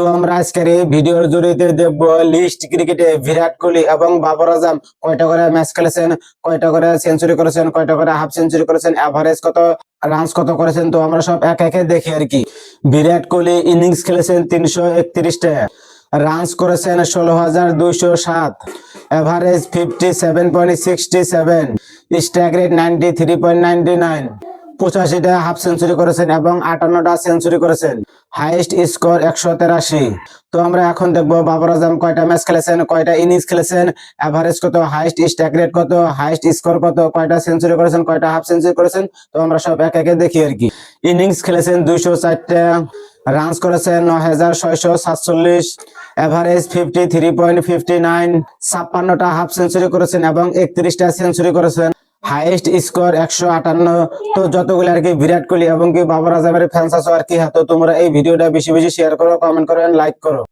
তো আমরা আজকের এই ভিডিওর জড়িয়ে দেখবো লিস্ট ক্রিকেটে বিরাট কোহলি এবং বাবর আজম কয়টা করে ম্যাচ খেলেছেন, কয়টা করে সেঞ্চুরি করেছেন, কয়টা করে হাফ সেঞ্চুরি করেছেন, এভারেজ কত, রানস কত করেছেন। তো আমরা সব এক একে দেখি আর কি। বিরাট কোহলি ইনিংস খেলেছেন 331টা, রানস করেছেন 16,207, এভারেজ 57.67, স্ট্রাইক রেট 93.99, 85টা হাফ সেঞ্চুরি করেছেন এবং 58টা সেঞ্চুরি করেছেন, হাইয়েস্ট স্কোর 183। তো আমরা এখন দেখবো বাবর আজম কয়টা ম্যাচ খেলেছেন, কয়টা ইনিংস খেলেছেন, এভারেজ কত, হাইয়েস্ট স্ট্রাইক রেট কত, হাইয়েস্ট স্কোর কত, কয়টা সেঞ্চুরি করেছেন, কয়টা হাফ সেঞ্চুরি করেছেন। তো আমরা সব এক একে দেখি আর কি। ইনিংস খেলেছেন 204টা, রানস করেছেন 9,647, এভারেজ 53.59, 56টা হাফ সেঞ্চুরি করেছেন এবং 31টা সেঞ্চুরি করেছেন, হাইয়েস্ট স্কোর 158। তো যতগুলো আর কি বিরাট কোহলি এবং কি বাবর আজমের ফ্যান্স আছো আর কি, তো তোমরা এই ভিডিওটা বেশি বেশি শেয়ার করো, কমেন্ট করো, লাইক করো।